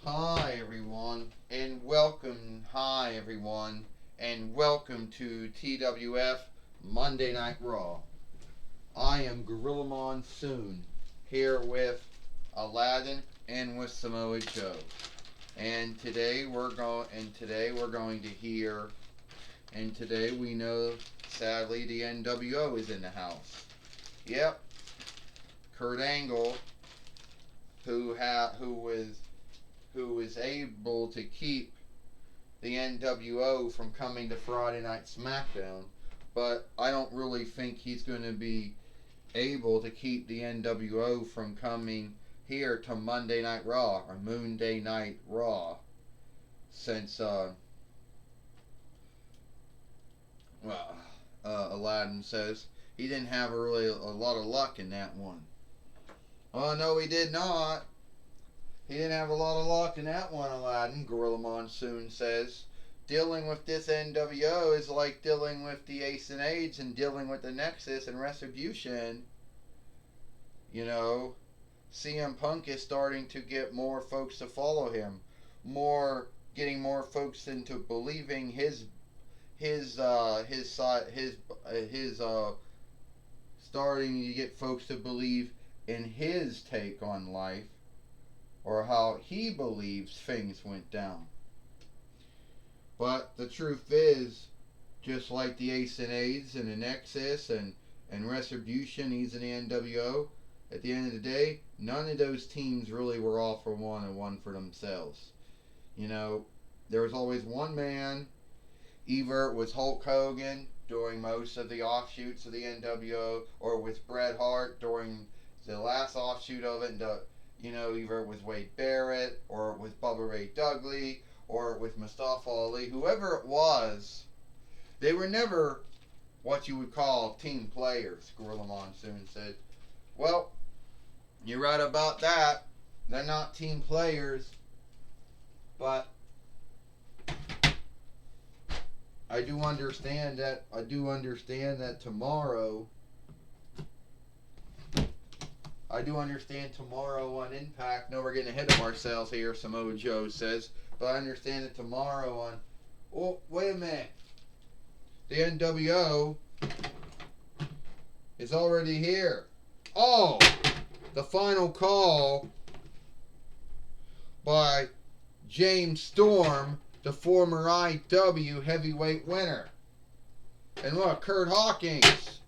Hi everyone, and welcome. Hi everyone, and welcome to TWF Monday Night Raw. I am Gorilla Monsoon here with Aladdin and with Samoa Joe. And today we're going to hear. And today we know, sadly, the NWO is in the house. Yep, Kurt Angle, who was able to keep the NWO from coming to Friday Night SmackDown, but I don't really think he's going to be able to keep the NWO from coming here to Monday Night Raw or Moonday Night Raw, since well, Aladdin says he didn't have a lot of luck in that one. Oh no, he did not. He didn't have a lot of luck in that one, Aladdin, Gorilla Monsoon says. Dealing with this NWO is like dealing with the Ace and Aids and dealing with the Nexus and Retribution. You know, CM Punk is starting to get more folks to follow him, getting more folks into believing his starting to get folks to believe in his take on life, or how he believes things went down. But the truth is, just like the Ace and Aids and the Nexus and Retribution, he's in the NWO, at the end of the day, none of those teams really were all for one and one for themselves. You know, there was always one man. Either it was Hulk Hogan during most of the offshoots of the NWO, or with Bret Hart during the last offshoot of it. Either it was Wade Barrett, or it was Bubba Ray Dudley, or it was Mustafa Ali. Whoever it was, they were never what you would call team players, Gorilla Monsoon said. Well, you're right about that. They're not team players, but I do understand that. Tomorrow. I do understand tomorrow on Impact. No, we're getting ahead of ourselves here, Samoa Joe says. But I understand that tomorrow on. Oh, wait a minute. The NWO is already here. Oh, the final call by James Storm, the former IW heavyweight winner. And look, Kurt Hawkins.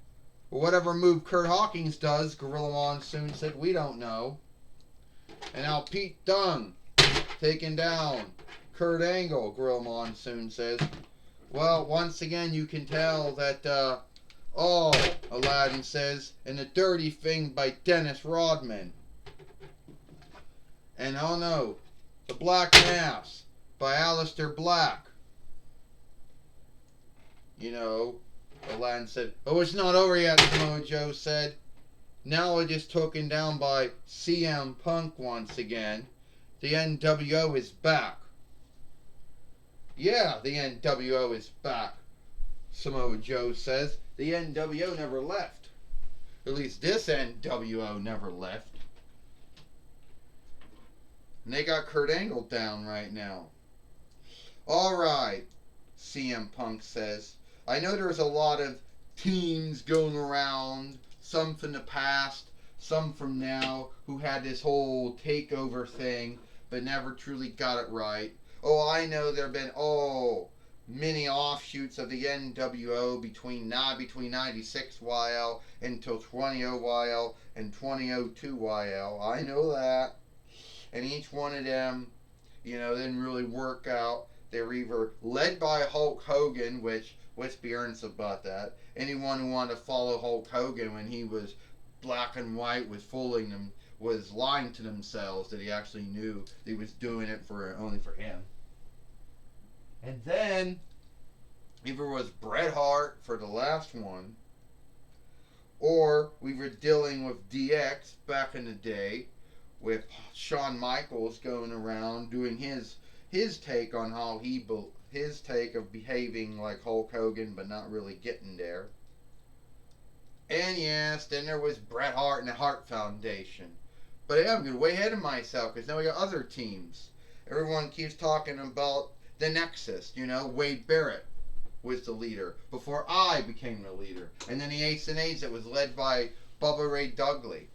Whatever move Kurt Hawkins does, Gorilla Monsoon said, we don't know. And now Pete Dunne taking down Kurt Angle, Gorilla Monsoon says. Well, once again, you can tell that, Aladdin says, and the dirty thing by Dennis Rodman. And oh no, the Black Mass by Aleister Black. Aladdin said, oh, it's not over yet, Samoa Joe said. Now it is taken down by CM Punk once again. The NWO is back. Yeah, the NWO is back, Samoa Joe says. The NWO never left. At least this NWO never left. And they got Kurt Angle down right now. Alright, CM Punk says. I know there's a lot of teams going around, some from the past, some from now, who had this whole takeover thing, but never truly got it right. Oh, I know there have been, many offshoots of the NWO between 96 YL until 20 YL and 2002 YL. I know that. And each one of them, didn't really work out. They were either led by Hulk Hogan, which, let's be earnest about that. Anyone who wanted to follow Hulk Hogan when he was black and white was lying to themselves that he actually knew that he was doing it only for him. And then, either it was Bret Hart for the last one, or we were dealing with DX back in the day, with Shawn Michaels going around doing his take on how his take of behaving like Hulk Hogan but not really getting there. And yes, then there was Bret Hart and the Hart Foundation. But yeah, I'm getting way ahead of myself because now we got other teams. Everyone keeps talking about the Nexus. You know, Wade Barrett was the leader before I became the leader. And then the Ace and Aids that was led by Bubba Ray Dudley.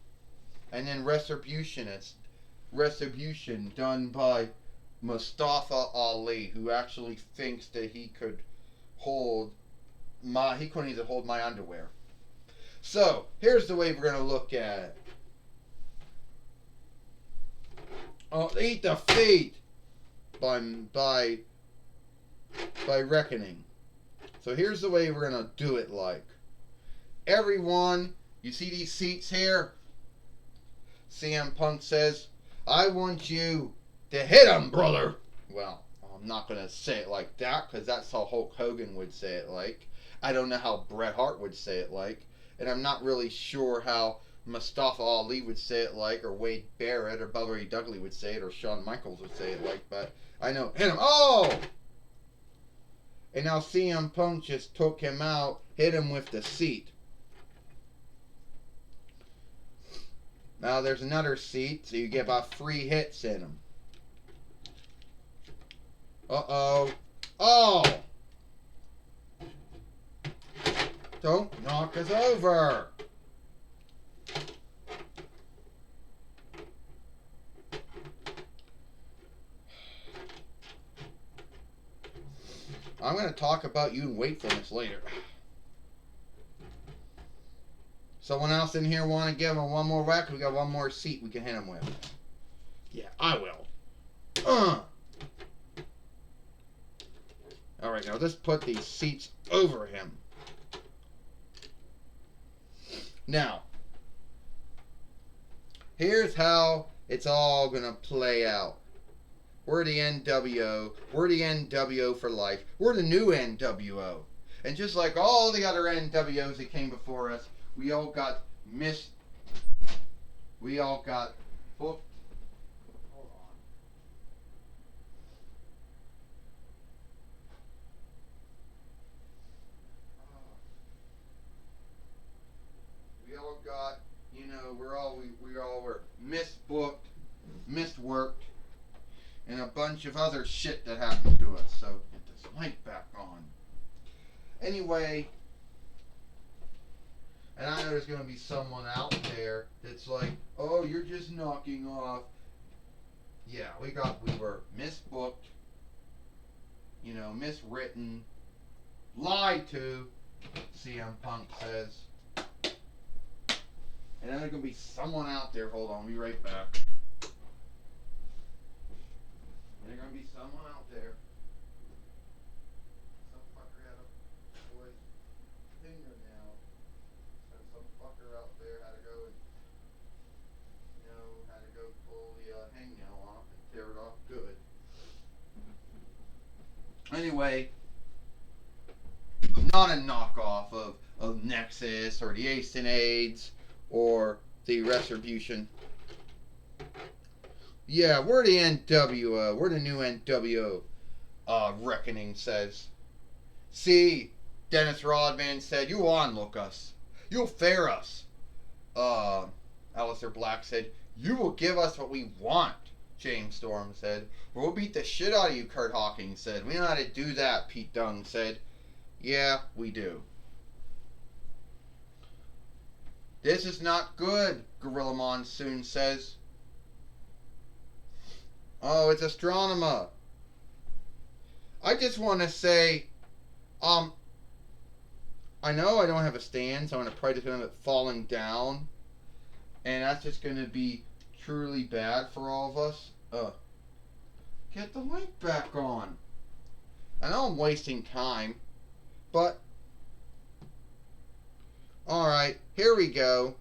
And then Retribution done by Mustafa Ali, who actually thinks that he couldn't even hold my underwear. So, here's the way we're going to look at it. Oh, Eat Defeat by Reckoning. So here's the way we're going to do it like. Everyone, you see these seats here? CM Punk says, I want you to hit him, brother. Well, I'm not going to say it like that because that's how Hulk Hogan would say it like. I don't know how Bret Hart would say it like. And I'm not really sure how Mustafa Ali would say it like, or Wade Barrett, or Bubba Ray Dudley would say it, or Shawn Michaels would say it like, but I know, hit him, oh! And now CM Punk just took him out, hit him with the seat. Now there's another seat, so you get about 3 hits in him. Uh-oh. Oh! Don't knock us over! I'm going to talk about you and wakefulness later. Someone else in here want to give him one more whack? We got one more seat we can hit him with. Yeah, I will. Alright, now let's put these seats over him. Now, here's how it's all going to play out. We're the NWO. We're the NWO for life. We're the new NWO. And just like all the other NWOs that came before us, we all got booked. Hold on. We all got, we all were misbooked, misworked, and a bunch of other shit that happened to us. So get this light back on. Anyway, and I know there's going to be someone out there that's like, oh, you're just knocking off. Yeah, we were misbooked, miswritten, lied to, CM Punk says. And then there's going to be someone out there, hold on, I'll be right back. There's going to be someone out there. Some fucker had a boy's fingernail. And some fucker out there had to go and, pull the hangnail off and tear it off good. Anyway, not a knockoff of Nexus or the Ace and Aids or the Retribution. Yeah, we're the NWO. We're the new NWO. Reckoning says. See, Dennis Rodman said, you onlook us. You'll fare us. Aleister Black said, you will give us what we want. James Storm said. We'll beat the shit out of you, Kurt Hawkins said. We know how to do that, Pete Dunne said. Yeah, we do. This is not good, Gorilla Monsoon says. Oh, it's Astronema. I just want to say, I know I don't have a stand, so I'm going to probably just end up falling down. And that's just going to be truly bad for all of us. Get the light back on. I know I'm wasting time, but alright, here we go.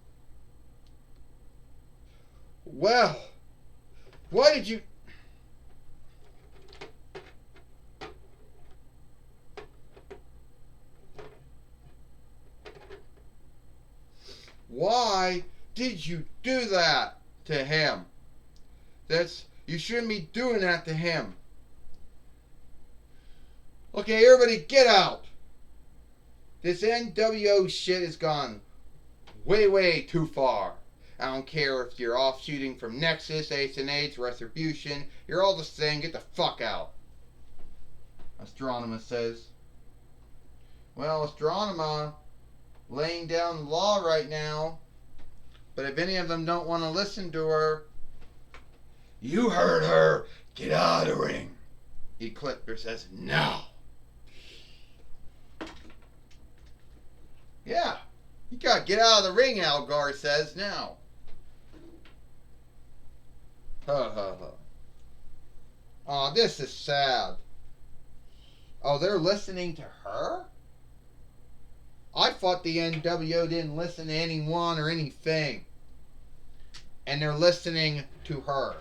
Well, why did you... Why did you do that to him? You shouldn't be doing that to him. Okay, everybody get out. This NWO shit has gone way, way too far. I don't care if you're offshooting from Nexus, Ace and Eights, Retribution. You're all the same. Get the fuck out. Astronema says. Well, Astronema laying down the law right now. But if any of them don't want to listen to her, you heard her. Get out of the ring. Ecliptor says, no. Yeah. You gotta get out of the ring, Algar says, now. Ha ha ha. Oh, this is sad. Oh, they're listening to her? I thought the NWO didn't listen to anyone or anything. And they're listening to her.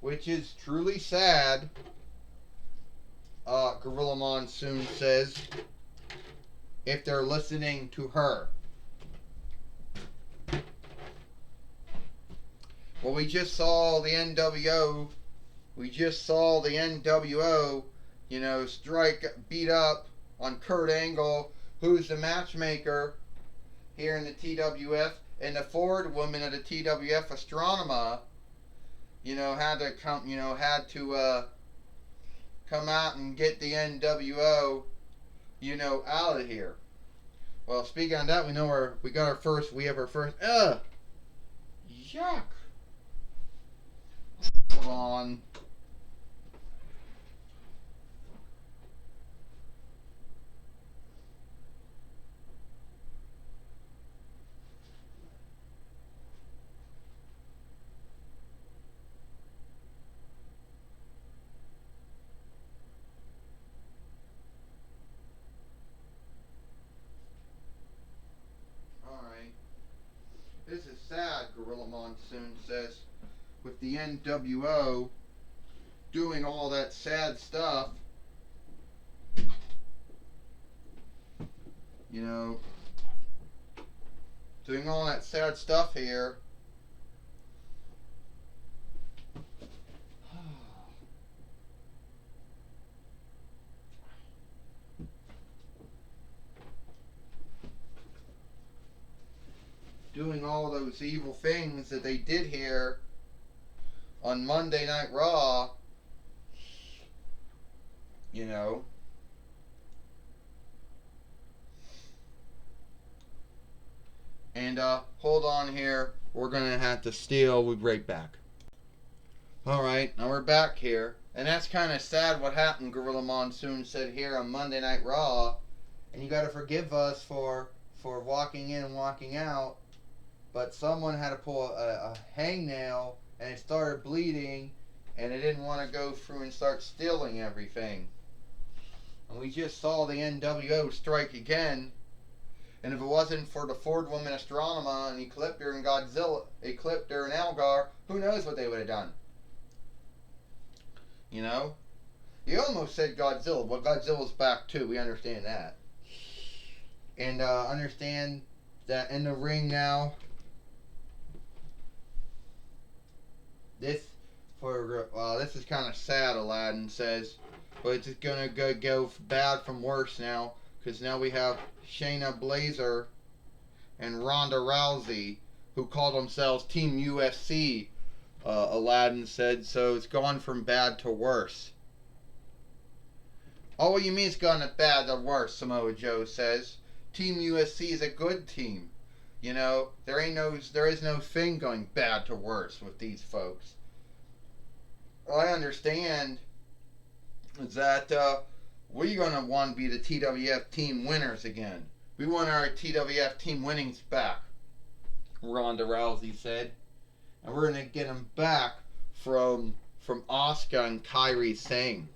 Which is truly sad. Gorilla Monsoon says, if they're listening to her. Well, we just saw the NWO. We just saw the NWO, strike, beat up on Kurt Angle, who's the matchmaker here in the TWF, and the forward woman of the TWF, Astronema, had to come out and get the NWO, out of here. Well, speaking of that, we have our first, yuck. Hold on. This is sad, Gorilla Monsoon says, with the NWO doing all that sad stuff, doing all that sad stuff here. Doing all those evil things that they did here on Monday Night Raw, And hold on here, we're gonna have to steal. We'll be right back. Alright, now we're back here. And that's kind of sad what happened, Gorilla Monsoon said here on Monday Night Raw. And you gotta forgive us for walking in and walking out. But someone had to pull a hangnail, and it started bleeding, and they didn't want to go through and start stealing everything. And we just saw the NWO strike again, and if it wasn't for the Ford woman Astronema and Ecliptor and Godzilla, Ecliptor and Algar, who knows what they would have done. You almost said Godzilla, but Godzilla's back too, we understand that. And understand that in the ring now, this is kind of sad, Aladdin says, but it's just gonna go bad from worse now, because now we have Shayna Baszler and Ronda Rousey, who call themselves Team UFC. Aladdin said, so it's gone from bad to worse. Oh, what you mean it's gone from bad to worse? Samoa Joe says. Team UFC is a good team. There is no thing going bad to worse with these folks. All I understand is that we're going to want to be the TWF team winners again. We want our TWF team winnings back, Ronda Rousey said. And we're going to get them back from Asuka and Kairi Sane.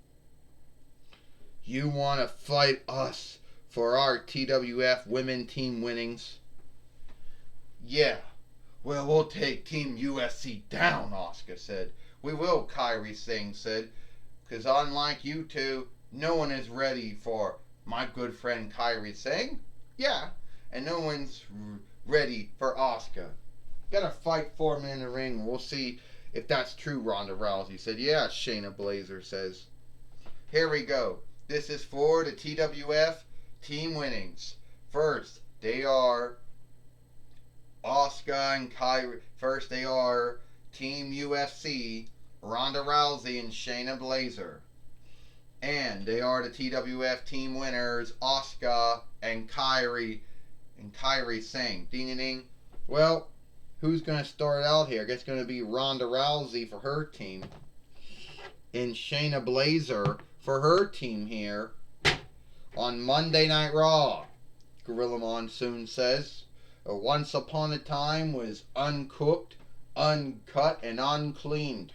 You want to fight us for our TWF women team winnings? Yeah. Well, we'll take Team UFC down, Asuka said. We will, Kairi Sane said. Because unlike you two, no one is ready for my good friend Kairi Sane. Yeah. And no one's ready for Asuka. Gotta fight for him in the ring. We'll see if that's true, Ronda Rousey said. Yeah, Shayna Baszler says. Here we go. This is for the TWF team winnings. First, they are Asuka and Kairi. First, they are Team UFC, Ronda Rousey and Shayna Baszler. And they are the TWF team winners, Asuka and Kairi Singh. Ding ding ding. Well, who's going to start out here? I guess it's going to be Ronda Rousey for her team. And Shayna Baszler for her team here on Monday Night Raw. Gorilla Monsoon says, once upon a time was uncooked, uncut, and uncleaned.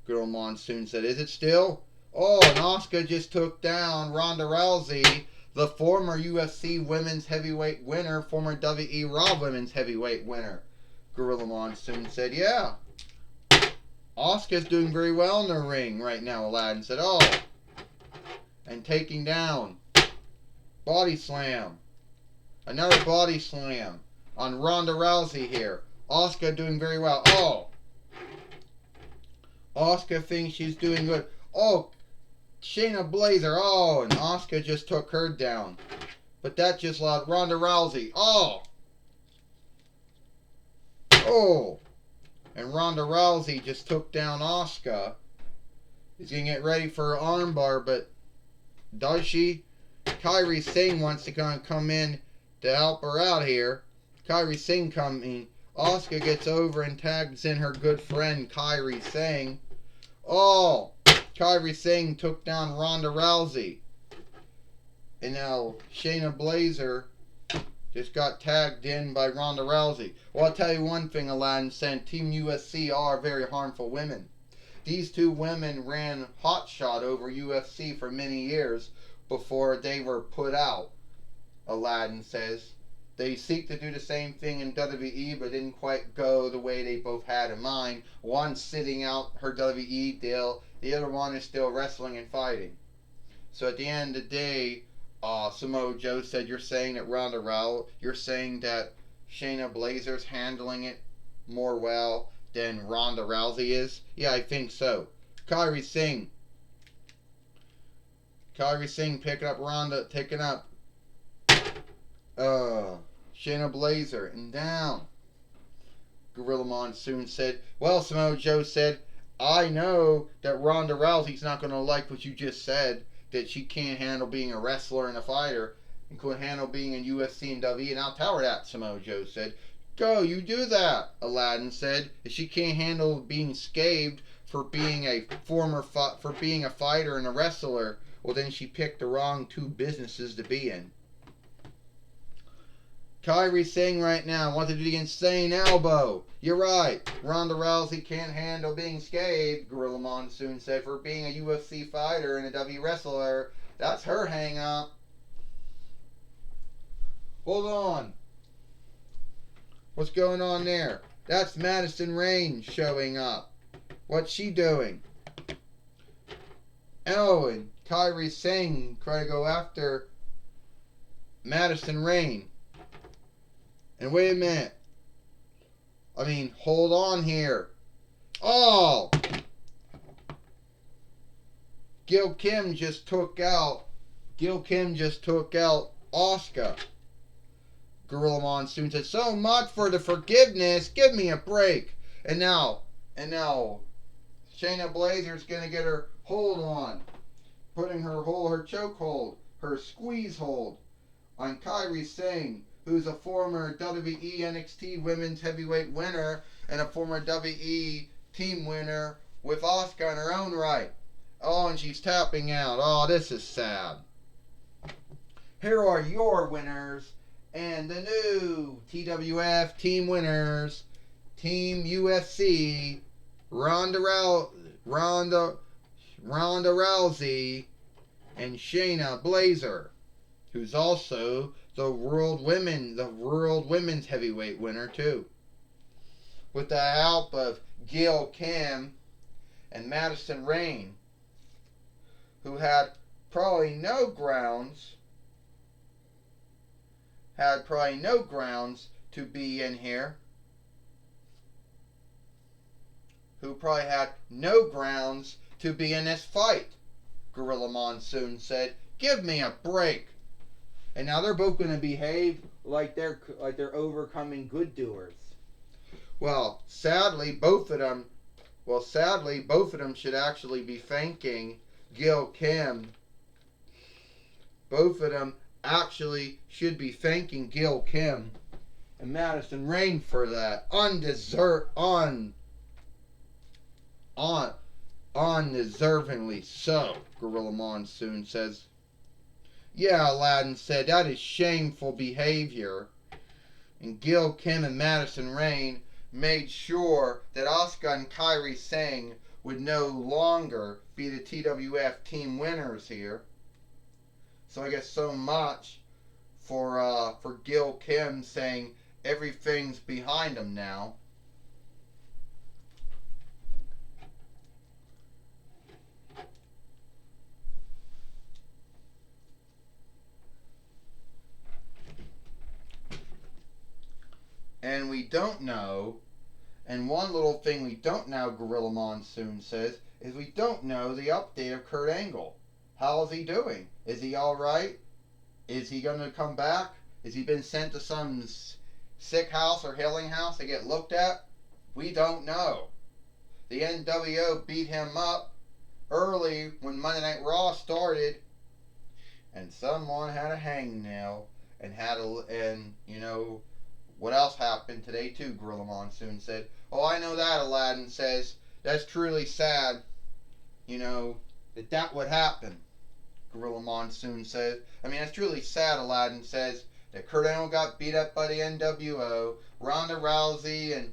Gorilla Monsoon said, is it still? Oh, and Asuka just took down Ronda Rousey, the former UFC Women's Heavyweight winner, former WWE Raw Women's Heavyweight winner. Gorilla Monsoon said, yeah. Asuka's doing very well in the ring right now, Aladdin said, oh. And taking down. Body slam. Another body slam on Ronda Rousey here. Asuka doing very well. Oh. Asuka thinks she's doing good. Oh. Shayna Baszler, oh, and Asuka just took her down. But that just allowed Ronda Rousey, oh. Oh. And Ronda Rousey just took down Asuka. She's going to get ready for her armbar, but does she? Kairi Singh wants to come in to help her out here. Kairi Singh coming. Asuka gets over and tags in her good friend Kairi Singh. Oh. Kairi Singh took down Ronda Rousey. And now Shayna Baszler just got tagged in by Ronda Rousey. Well, I'll tell you one thing, Aladdin said, Team USC are very harmful women. These two women ran hotshot over UFC for many years before they were put out, Aladdin says. They seek to do the same thing in WWE, but didn't quite go the way they both had in mind. One sitting out her WWE deal, the other one is still wrestling and fighting. So at the end of the day, Samoa Joe said, you're saying that you're saying that Shayna Baszler's handling it more well than Ronda Rousey is? Yeah, I think so. Kairi Singh picking up Ronda, taking up Shayna Baszler, and down. Gorilla Monsoon said, well, Samoa Joe said, I know that Ronda Rousey's not going to like what you just said, that she can't handle being a wrestler and a fighter, and couldn't handle being in UFC and WWE, and I'll tell her that, Samoa Joe said. Go, you do that, Aladdin said. If she can't handle being scathed for being a fighter and a wrestler, well, then she picked the wrong two businesses to be in. Kairi Singh right now wants to do the insane elbow. You're right. Ronda Rousey can't handle being scathed, Gorilla Monsoon said, for being a UFC fighter and a W wrestler. That's her hang up. Hold on. What's going on there? That's Madison Rayne showing up. What's she doing? Oh, and Kairi Singh trying to go after Madison Rayne. And wait a minute. I mean, hold on here. Oh! Gail Kim just took out Asuka. Gorilla Monsoon said, so much for the forgiveness. Give me a break. And now, Shayna Baszler's going to get her hold on. Putting her chokehold, her squeeze hold on Kairi Singh, who's a former WWE NXT Women's Heavyweight winner and a former WWE team winner with Asuka in her own right. Oh, and she's tapping out. Oh, this is sad. Here are your winners and the new TWF team winners. Team UFC, Ronda Rousey and Shayna Baszler, who's also the World Women's Heavyweight winner too. With the help of Gail Kim and Madison Rayne, who had probably no grounds to be in here. Who probably had no grounds to be in this fight. Gorilla Monsoon said, give me a break. And now they're both going to behave like they're overcoming good doers. Well, sadly, both of them. Well, sadly, both of them should actually be thanking Gil Kim. Both of them actually should be thanking Gil Kim and Madison Rayne for that undeservingly so. Gorilla Monsoon says. Yeah, Aladdin said, that is shameful behavior. And Gil Kim and Madison Rayne made sure that Asuka and Kairi Singh would no longer be the TWF team winners here. So I guess so much for Gil Kim saying everything's behind him now. And we don't know, and one little thing we don't know, Gorilla Monsoon says, is we don't know the update of Kurt Angle. How is he doing? Is he alright? Is he going to come back? Has he been sent to some sick house or healing house to get looked at? We don't know. The NWO beat him up early when Monday Night Raw started, and someone had a hangnail and you know, what else happened today too, Gorilla Monsoon said. Oh, I know that, Aladdin says. That's truly sad, you know, that would happen, Gorilla Monsoon says. I mean, that's truly sad, Aladdin says, that Kurt Angle got beat up by the NWO, Ronda Rousey and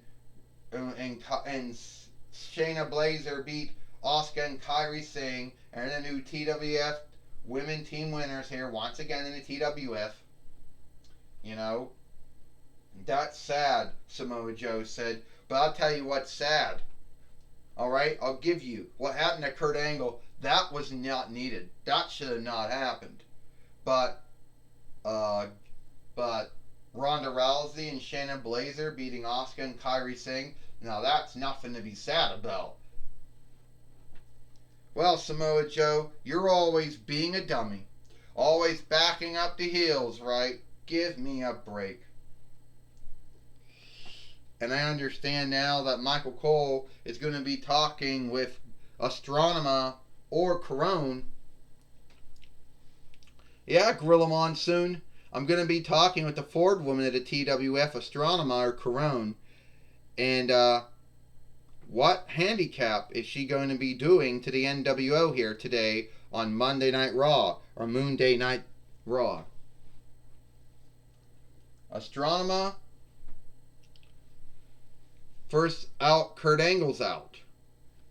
Shayna Baszler beat Asuka and Kairi Singh, and the new TWF women team winners here once again in the TWF. You know, that's sad, Samoa Joe said. But I'll tell you what's sad. Alright? I'll give you. What happened to Kurt Angle, that was not needed. That should have not happened. But Ronda Rousey and Shayna Baszler beating Asuka and Kairi Singh, now that's nothing to be sad about. Well, Samoa Joe, you're always being a dummy. Always backing up the heels, right? Give me a break. And I understand now that Michael Cole is going to be talking with Astronema or Corone. Yeah, Gorilla Monsoon. I'm going to be talking with the Ford woman at the TWF, Astronema or Corone. And what handicap is she going to be doing to the NWO here today on Monday Night Raw or Moonday Night Raw? Astronema. First out, Kurt Angle's out.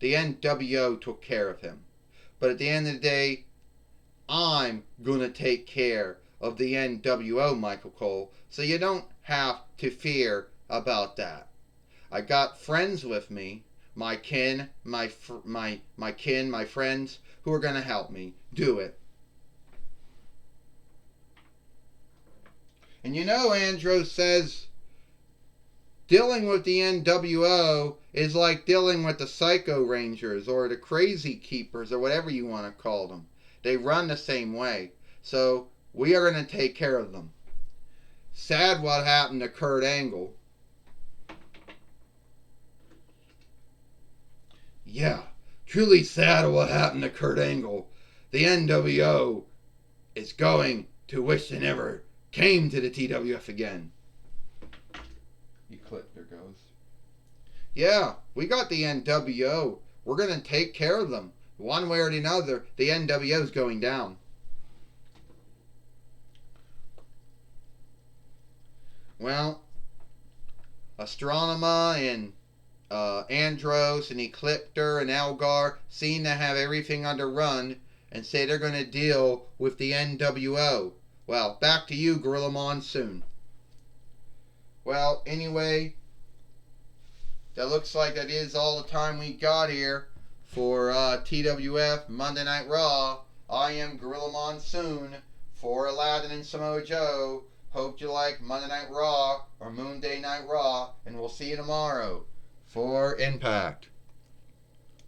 The NWO took care of him. But at the end of the day, I'm going to take care of the NWO, Michael Cole. So you don't have to fear about that. I got friends with me, my kin, my friends, who are going to help me do it. And you know, Andros says, dealing with the NWO is like dealing with the Psycho Rangers or the Crazy Keepers or whatever you want to call them. They run the same way. So we are going to take care of them. Sad what happened to Kurt Angle. Yeah, truly sad what happened to Kurt Angle. The NWO is going to wish they never came to the TWF again. There goes. Yeah, we got the NWO. We're going to take care of them. One way or another, the NWO is going down. Well, Astronema and Andros and Ecliptor and Algar seem to have everything under run and say they're going to deal with the NWO. Well, back to you, Gorilla Monsoon. Well, anyway, that looks like that is all the time we got here for TWF Monday Night Raw. I am Gorilla Monsoon for Aladdin and Samoa Joe. Hope you like Monday Night Raw or Moonday Night Raw, and we'll see you tomorrow for Impact.